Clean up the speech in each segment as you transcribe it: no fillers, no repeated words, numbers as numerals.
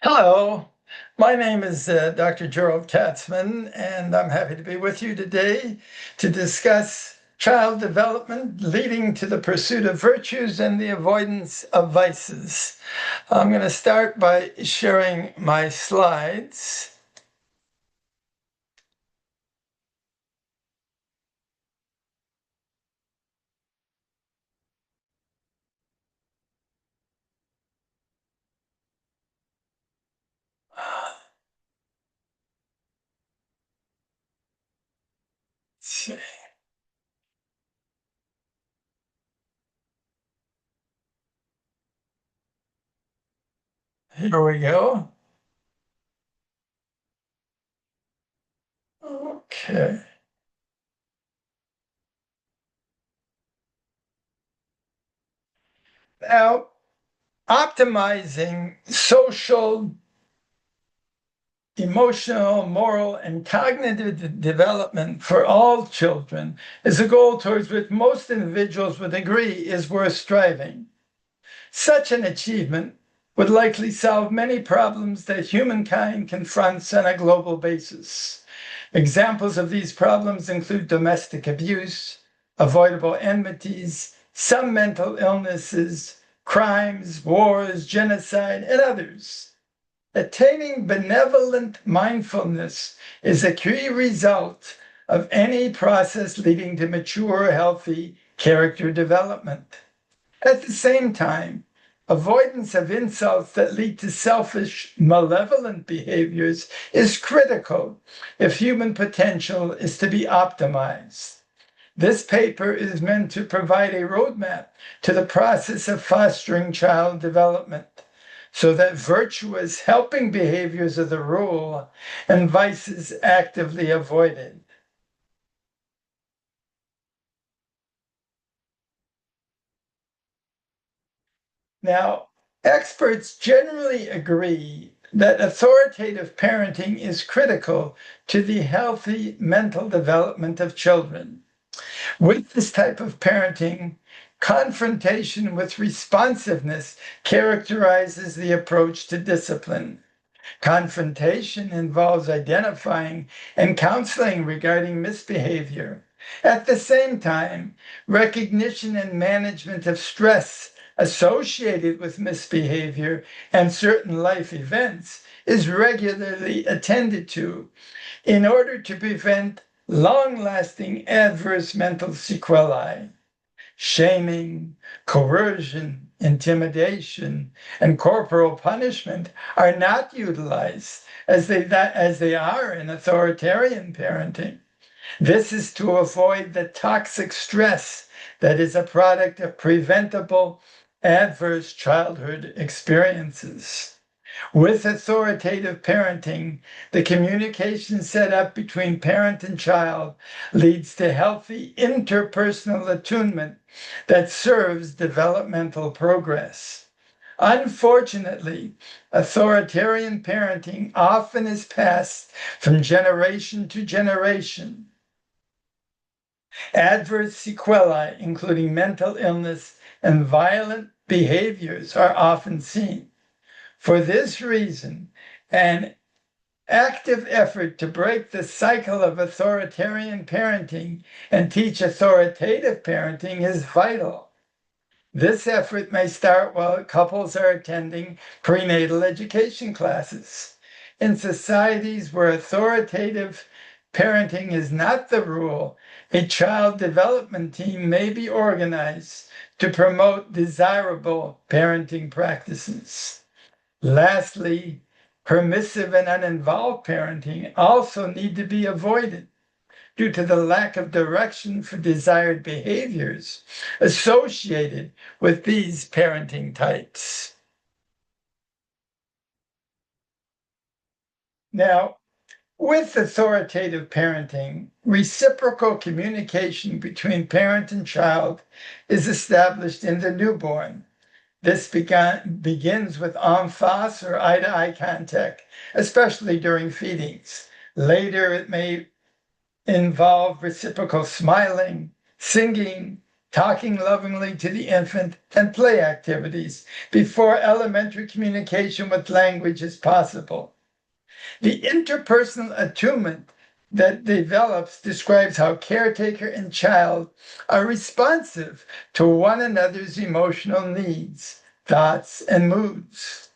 Hello, my name is Dr. Gerald Katzman, and I'm happy to be with you today to discuss child development leading to the pursuit of virtues and the avoidance of vices. I'm going to start by sharing my slides. Let's see. Here we go. Okay. Now, optimizing social, emotional, moral, and cognitive development for all children is a goal towards which most individuals would agree is worth striving. Such an achievement would likely solve many problems that humankind confronts on a global basis. Examples of these problems include domestic abuse, avoidable enmities, some mental illnesses, crimes, wars, genocide, and others. Attaining benevolent mindfulness is a key result of any process leading to mature, healthy character development. At the same time, avoidance of insults that lead to selfish, malevolent behaviors is critical if human potential is to be optimized. This paper is meant to provide a roadmap to the process of fostering child development, so that virtuous helping behaviors are the rule and vices actively avoided. Now, experts generally agree that authoritative parenting is critical to the healthy mental development of children. With this type of parenting, confrontation with responsiveness characterizes the approach to discipline. Confrontation involves identifying and counseling regarding misbehavior. At the same time, recognition and management of stress associated with misbehavior and certain life events is regularly attended to in order to prevent long-lasting adverse mental sequelae. Shaming, coercion, intimidation, and corporal punishment are not utilized as they are in authoritarian parenting. This is to avoid the toxic stress that is a product of preventable adverse childhood experiences. With authoritative parenting, the communication set up between parent and child leads to healthy interpersonal attunement that serves developmental progress. Unfortunately, authoritarian parenting often is passed from generation to generation. Adverse sequelae, including mental illness and violent behaviors, are often seen. For this reason, an active effort to break the cycle of authoritarian parenting and teach authoritative parenting is vital. This effort may start while couples are attending prenatal education classes. In societies where authoritative parenting is not the rule, a child development team may be organized to promote desirable parenting practices. Lastly, permissive and uninvolved parenting also need to be avoided due to the lack of direction for desired behaviors associated with these parenting types. Now, with authoritative parenting, reciprocal communication between parent and child is established in the newborn. This begins with en face or eye-to-eye contact, especially during feedings. Later, it may involve reciprocal smiling, singing, talking lovingly to the infant, and play activities before elementary communication with language is possible. The interpersonal attunement that develops describes how caretaker and child are responsive to one another's emotional needs, thoughts, and moods.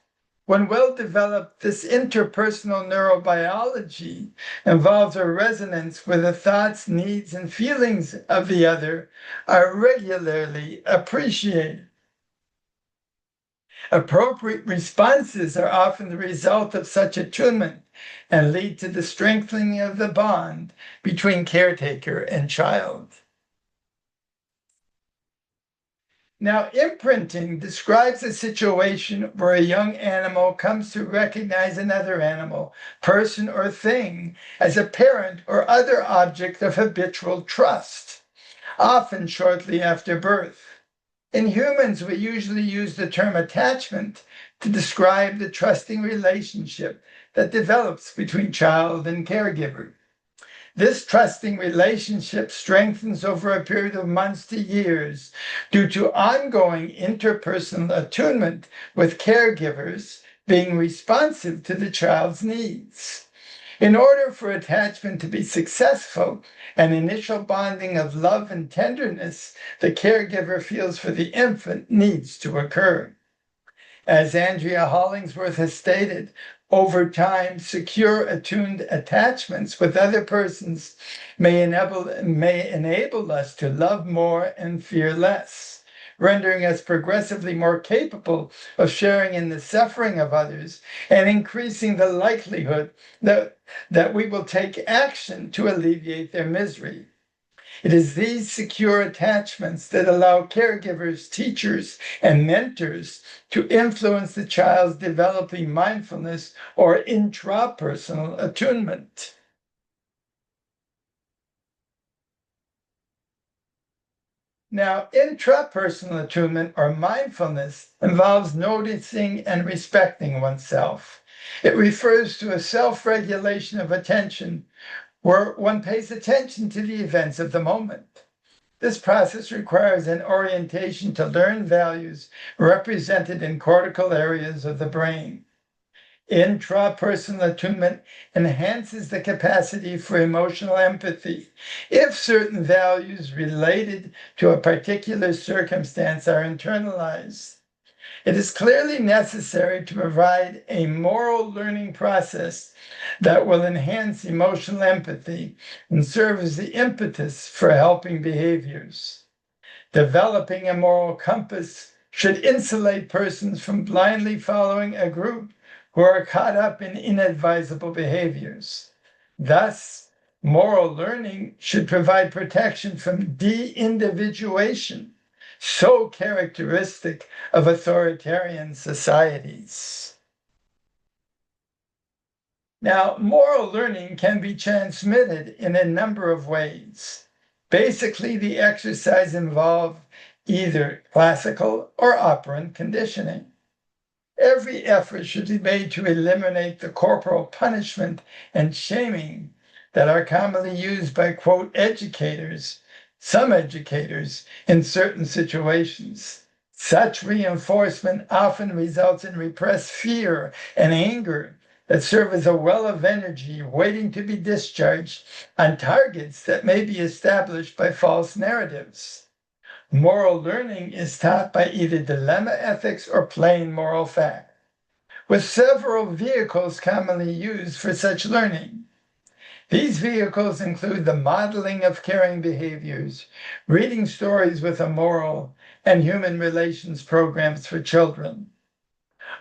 When well developed, this interpersonal neurobiology involves a resonance where the thoughts, needs, and feelings of the other are regularly appreciated. Appropriate responses are often the result of such attunement and lead to the strengthening of the bond between caretaker and child. Now, imprinting describes a situation where a young animal comes to recognize another animal, person, or thing as a parent or other object of habitual trust, often shortly after birth. In humans, we usually use the term attachment to describe the trusting relationship that develops between child and caregiver. This trusting relationship strengthens over a period of months to years due to ongoing interpersonal attunement with caregivers being responsive to the child's needs. In order for attachment to be successful, an initial bonding of love and tenderness the caregiver feels for the infant needs to occur. As Andrea Hollingsworth has stated, over time, secure, attuned attachments with other persons may enable us to love more and fear less, rendering us progressively more capable of sharing in the suffering of others and increasing the likelihood that we will take action to alleviate their misery. It is these secure attachments that allow caregivers, teachers, and mentors to influence the child's developing mindfulness or intrapersonal attunement. Now, intrapersonal attunement or mindfulness involves noticing and respecting oneself. It refers to a self-regulation of attention where one pays attention to the events of the moment. This process requires an orientation to learned values represented in cortical areas of the brain. Intrapersonal attunement enhances the capacity for emotional empathy if certain values related to a particular circumstance are internalized. It is clearly necessary to provide a moral learning process that will enhance emotional empathy and serve as the impetus for helping behaviors. Developing a moral compass should insulate persons from blindly following a group who are caught up in inadvisable behaviors. Thus, moral learning should provide protection from de-individuation, so characteristic of authoritarian societies. Now, moral learning can be transmitted in a number of ways. Basically, the exercise involved either classical or operant conditioning. Every effort should be made to eliminate the corporal punishment and shaming that are commonly used by, quote, educators, some educators, in certain situations. Such reinforcement often results in repressed fear and anger that serve as a well of energy waiting to be discharged on targets that may be established by false narratives. Moral learning is taught by either dilemma ethics or plain moral fact, with several vehicles commonly used for such learning. These vehicles include the modeling of caring behaviors, reading stories with a moral, and human relations programs for children.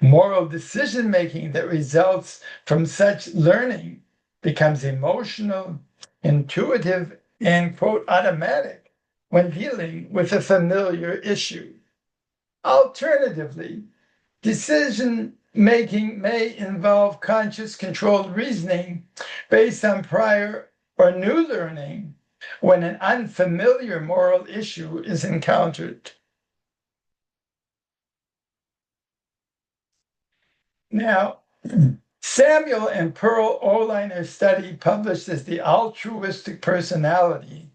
Moral decision-making that results from such learning becomes emotional, intuitive, and, quote, automatic when dealing with a familiar issue. Alternatively, decision-making may involve conscious, controlled reasoning based on prior or new learning when an unfamiliar moral issue is encountered. Now, Samuel and Pearl Oliner's study, published as The Altruistic Personality,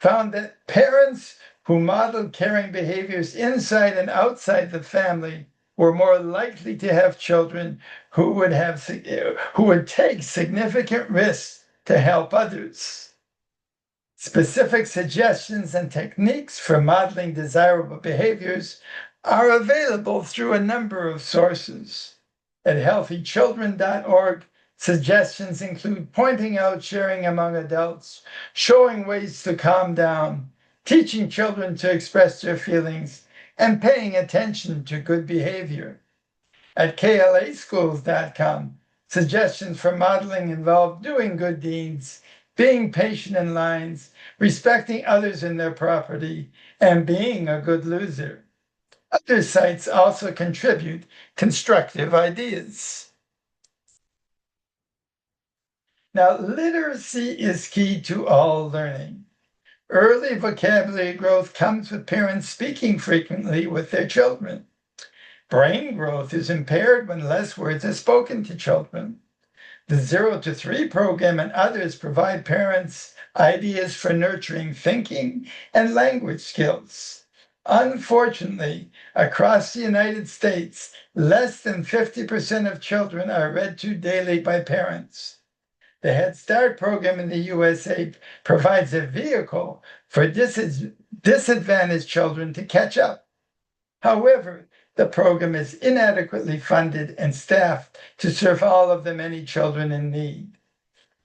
found that parents who modeled caring behaviors inside and outside the family were more likely to have children who would take significant risks to help others. Specific suggestions and techniques for modeling desirable behaviors are available through a number of sources. At healthychildren.org, suggestions include pointing out sharing among adults, showing ways to calm down, teaching children to express their feelings, and paying attention to good behavior. At klaschools.com, suggestions for modeling involve doing good deeds, being patient in lines, respecting others and their property, and being a good loser. Other sites also contribute constructive ideas. Now, literacy is key to all learning. Early vocabulary growth comes with parents speaking frequently with their children. Brain growth is impaired when less words are spoken to children. The 0 to 3 program and others provide parents ideas for nurturing thinking and language skills. Unfortunately, across the United States, less than 50% of children are read to daily by parents. The Head Start program in the USA provides a vehicle for disadvantaged children to catch up. However, the program is inadequately funded and staffed to serve all of the many children in need.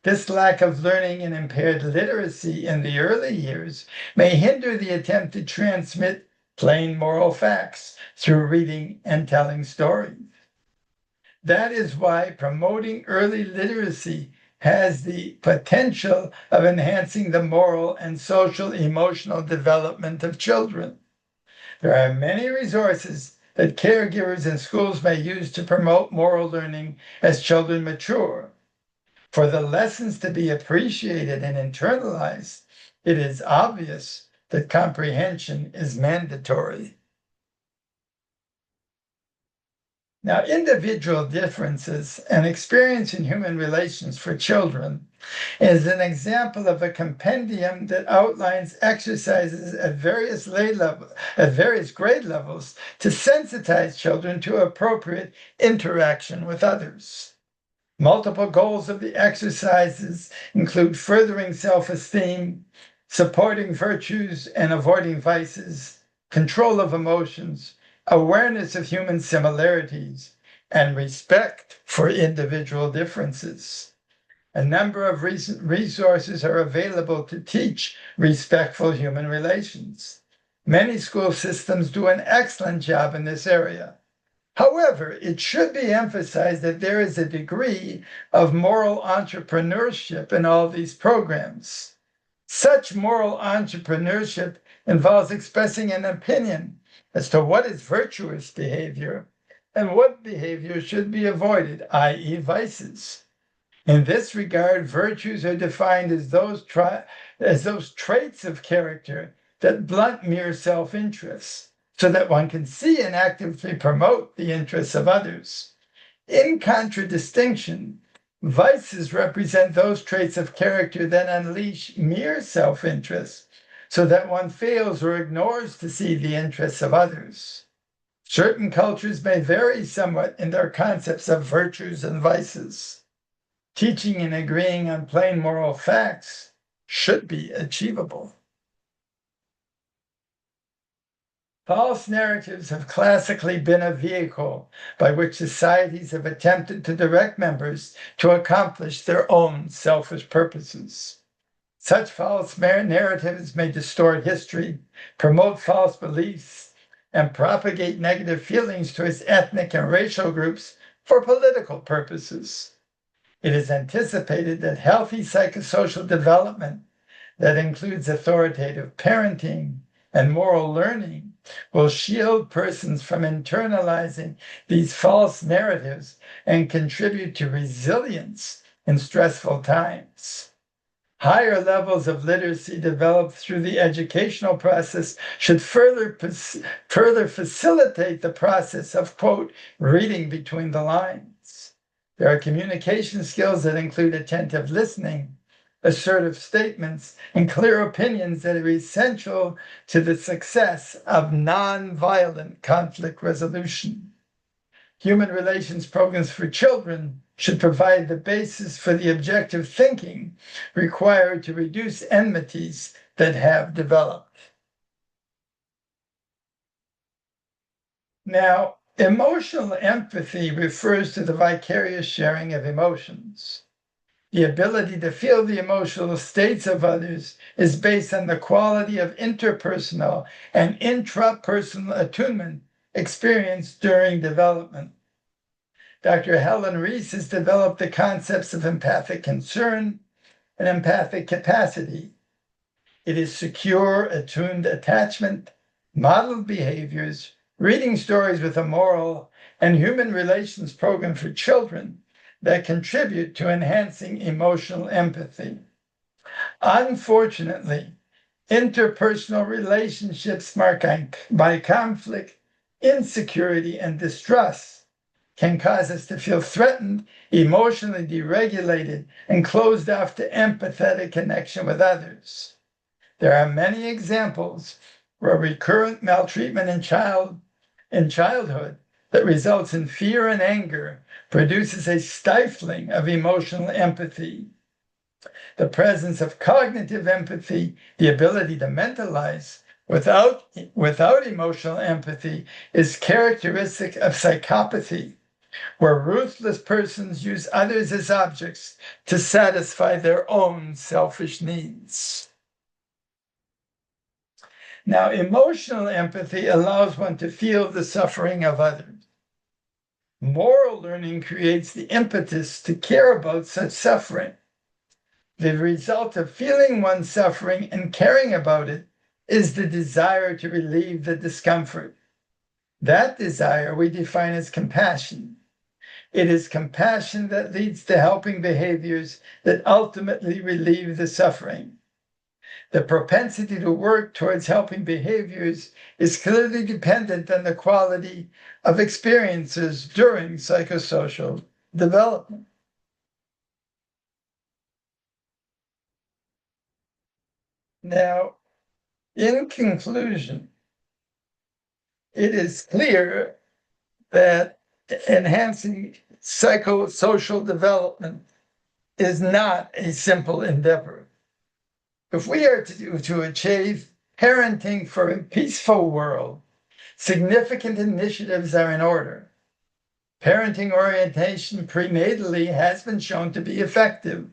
This lack of learning and impaired literacy in the early years may hinder the attempt to transmit plain moral facts through reading and telling stories. That is why promoting early literacy has the potential of enhancing the moral and social emotional development of children. There are many resources that caregivers and schools may use to promote moral learning as children mature. For the lessons to be appreciated and internalized, it is obvious that comprehension is mandatory. Now, individual differences and experience in human relations for children is an example of a compendium that outlines exercises at various grade levels to sensitize children to appropriate interaction with others. Multiple goals of the exercises include furthering self-esteem, supporting virtues and avoiding vices, control of emotions, awareness of human similarities, and respect for individual differences. A number of recent resources are available to teach respectful human relations. Many school systems do an excellent job in this area. However, it should be emphasized that there is a degree of moral entrepreneurship in all these programs. Such moral entrepreneurship involves expressing an opinion as to what is virtuous behavior and what behavior should be avoided, i.e., vices. In this regard, virtues are defined as those traits of character that blunt mere self-interest, so that one can see and actively promote the interests of others. In contradistinction, vices represent those traits of character that unleash mere self-interest, so that one fails or ignores to see the interests of others. Certain cultures may vary somewhat in their concepts of virtues and vices. Teaching and agreeing on plain moral facts should be achievable. False narratives have classically been a vehicle by which societies have attempted to direct members to accomplish their own selfish purposes. Such false narratives may distort history, promote false beliefs, and propagate negative feelings towards ethnic and racial groups for political purposes. It is anticipated that healthy psychosocial development that includes authoritative parenting and moral learning will shield persons from internalizing these false narratives and contribute to resilience in stressful times. Higher levels of literacy developed through the educational process should further facilitate the process of, quote, reading between the lines. There are communication skills that include attentive listening, assertive statements, and clear opinions that are essential to the success of nonviolent conflict resolution. Human relations programs for children should provide the basis for the objective thinking required to reduce enmities that have developed. Now, emotional empathy refers to the vicarious sharing of emotions. The ability to feel the emotional states of others is based on the quality of interpersonal and intrapersonal attunement experienced during development. Dr. Helen Reese has developed the concepts of empathic concern and empathic capacity. It is secure, attuned attachment, modeled behaviors, reading stories with a moral, and human relations program for children that contribute to enhancing emotional empathy. Unfortunately, interpersonal relationships marked by conflict, insecurity, and distrust can cause us to feel threatened, emotionally deregulated, and closed off to empathetic connection with others. There are many examples where recurrent maltreatment in childhood that results in fear and anger produces a stifling of emotional empathy. The presence of cognitive empathy, the ability to mentalize without emotional empathy, is characteristic of psychopathy, where ruthless persons use others as objects to satisfy their own selfish needs. Now, emotional empathy allows one to feel the suffering of others. Moral learning creates the impetus to care about such suffering. The result of feeling one's suffering and caring about it is the desire to relieve the discomfort. That desire we define as compassion. It is compassion that leads to helping behaviors that ultimately relieve the suffering. The propensity to work towards helping behaviors is clearly dependent on the quality of experiences during psychosocial development. Now, in conclusion, it is clear that enhancing psychosocial development is not a simple endeavor. If we are to achieve parenting for a peaceful world, significant initiatives are in order. Parenting orientation prenatally has been shown to be effective.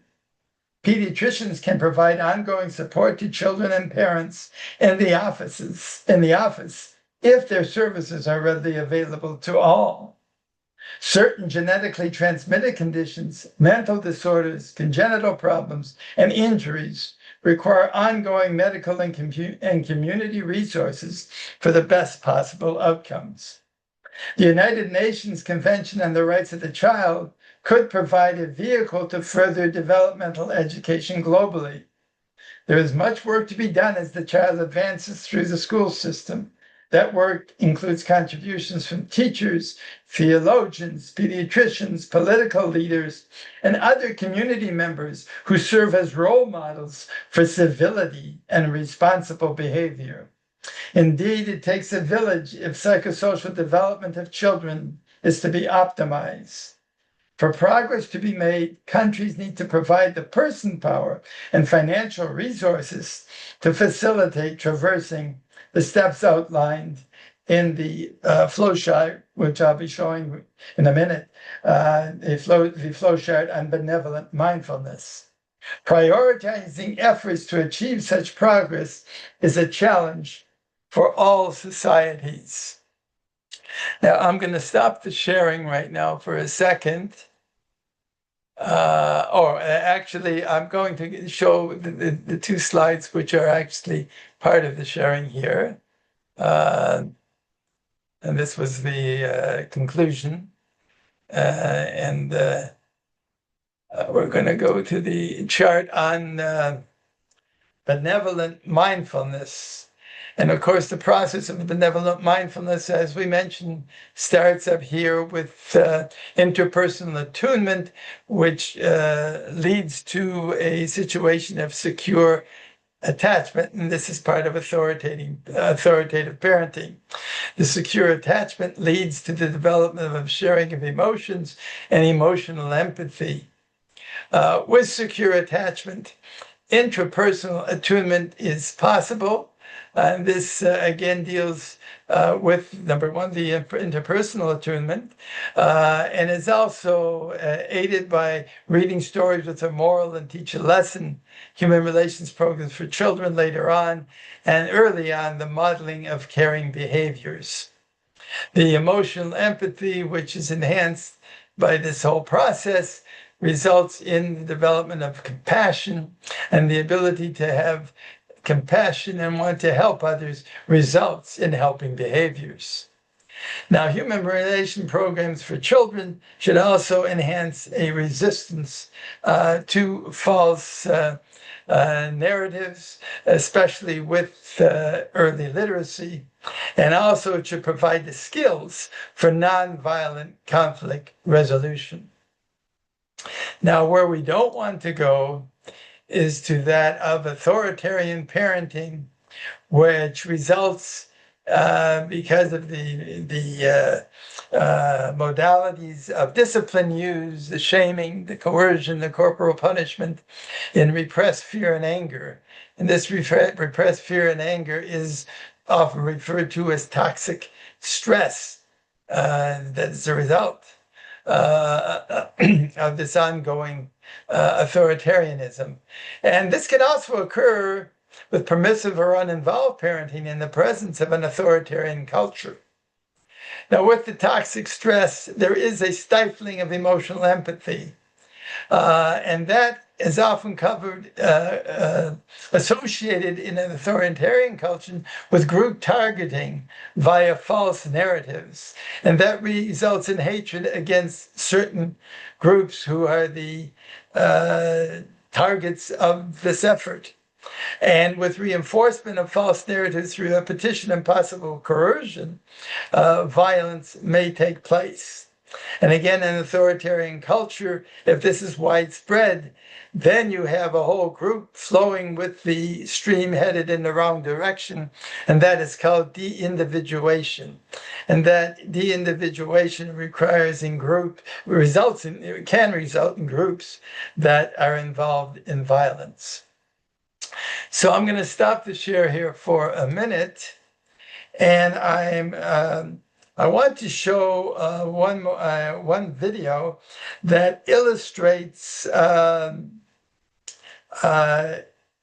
Pediatricians can provide ongoing support to children and parents in the office if their services are readily available to all. Certain genetically transmitted conditions, mental disorders, congenital problems, and injuries require ongoing medical and community resources for the best possible outcomes. The United Nations Convention on the Rights of the Child could provide a vehicle to further developmental education globally. There is much work to be done as the child advances through the school system. That work includes contributions from teachers, theologians, pediatricians, political leaders, and other community members who serve as role models for civility and responsible behavior. Indeed, it takes a village if psychosocial development of children is to be optimized. For progress to be made, countries need to provide the person power and financial resources to facilitate traversing the steps outlined in the flow chart, which I'll be showing in a minute, the flow chart on benevolent mindfulness. Prioritizing efforts to achieve such progress is a challenge for all societies. Now, I'm going to stop the sharing right now for a second. Actually, I'm going to show the two slides which are actually part of the sharing here. And this was the conclusion. We're going to go to the chart on benevolent mindfulness. And of course, the process of benevolent mindfulness, as we mentioned, starts up here with interpersonal attunement, which leads to a situation of secure attachment. And this is part of authoritative parenting. The secure attachment leads to the development of sharing of emotions and emotional empathy. With secure attachment, intrapersonal attunement is possible. This again deals with, number one, the interpersonal attunement, and is also aided by reading stories with a moral and teach a lesson, human relations programs for children later on, and early on, the modeling of caring behaviors. The emotional empathy, which is enhanced by this whole process, results in the development of compassion, and the ability to have compassion and want to help others results in helping behaviors. Now, human relation programs for children should also enhance a resistance to false narratives, especially with early literacy, and also it should provide the skills for nonviolent conflict resolution. Now, where we don't want to go is to that of authoritarian parenting, which results because of the modalities of discipline used, the shaming, the coercion, the corporal punishment, in repressed fear and anger. And this repressed fear and anger is often referred to as toxic stress that is a result of this ongoing authoritarianism. And this can also occur with permissive or uninvolved parenting in the presence of an authoritarian culture. Now, with the toxic stress, there is a stifling of emotional empathy, and that is often associated in an authoritarian culture with group targeting via false narratives. And that results in hatred against certain groups who are the targets of this effort. And with reinforcement of false narratives through repetition and possible coercion, violence may take place. And again, in authoritarian culture, if this is widespread, then you have a whole group flowing with the stream headed in the wrong direction, and that is called de-individuation. And that de-individuation can result in groups that are involved in violence. So I'm going to stop the share here for a minute, and I want to show one video that illustrates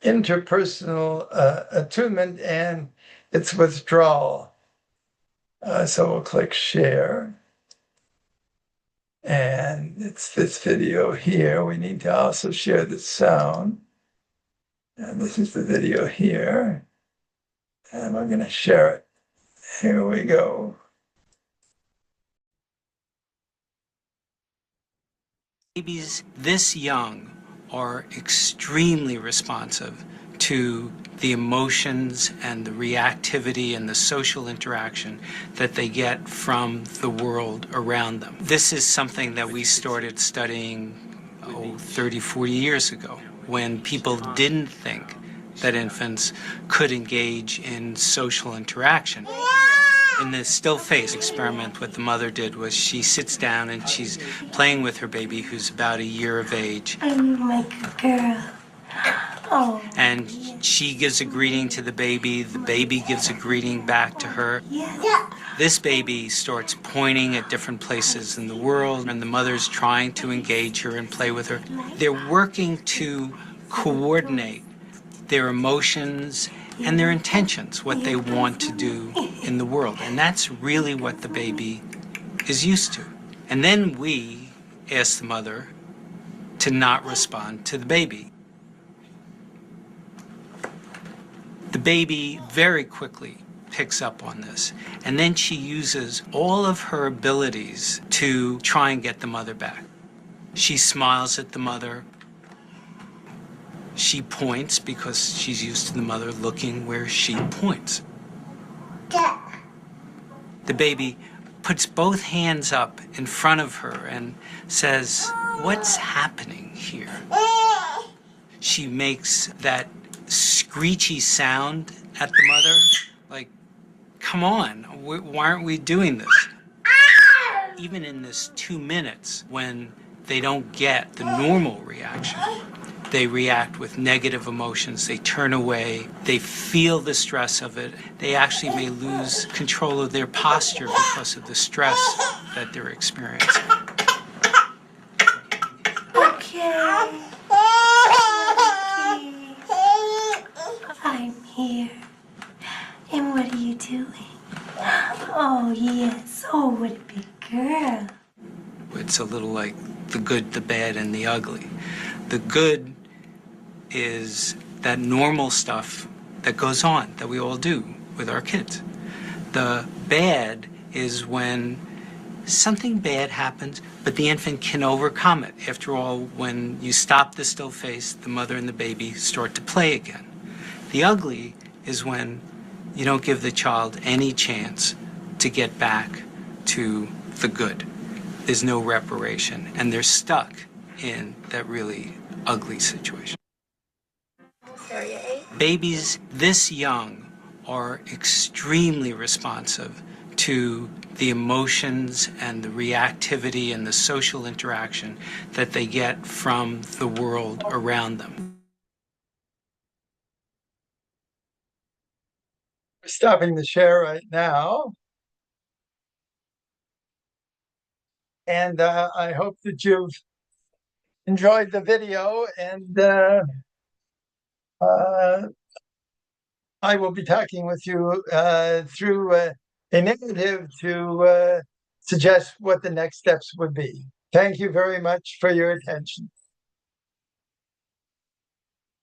interpersonal attunement and its withdrawal. So we'll click share. And it's this video here. We need to also share the sound. And this is the video here. And we're going to share it. Here we go. Babies this young are extremely responsive to the emotions and the reactivity and the social interaction that they get from the world around them. This is something that we started studying 30, 40 years ago, when people didn't think that infants could engage in social interaction. In the still face experiment, what the mother did was she sits down and she's playing with her baby, who's about a year of age. I'm like a girl. Oh. And she gives a greeting to the baby gives a greeting back to her. Yeah. This baby starts pointing at different places in the world, and the mother's trying to engage her and play with her. They're working to coordinate their emotions and their intentions, what they want to do in the world. And that's really what the baby is used to. And then we ask the mother to not respond to the baby. The baby very quickly picks up on this, and then she uses all of her abilities to try and get the mother back. She smiles at the mother. She points because she's used to the mother looking where she points. The baby puts both hands up in front of her and says, "What's happening here?" She makes that screechy sound at the mother, like, come on, why aren't we doing this? Even in this 2 minutes, when they don't get the normal reaction, they react with negative emotions, they turn away, they feel the stress of it, they actually may lose control of their posture because of the stress that they're experiencing. Okay. I'm here. And what are you doing? Oh, yes. Oh, what a big girl. It's a little like the good, the bad, and the ugly. The good is that normal stuff that goes on, that we all do with our kids. The bad is when something bad happens, but the infant can overcome it. After all, when you stop the still face, the mother and the baby start to play again. The ugly is when you don't give the child any chance to get back to the good. There's no reparation, and they're stuck in that really ugly situation. Babies this young are extremely responsive to the emotions and the reactivity and the social interaction that they get from the world around them. We're stopping the share right now. And I hope that you've enjoyed the video, and I will be talking with you through a narrative to suggest what the next steps would be. Thank you very much for your attention.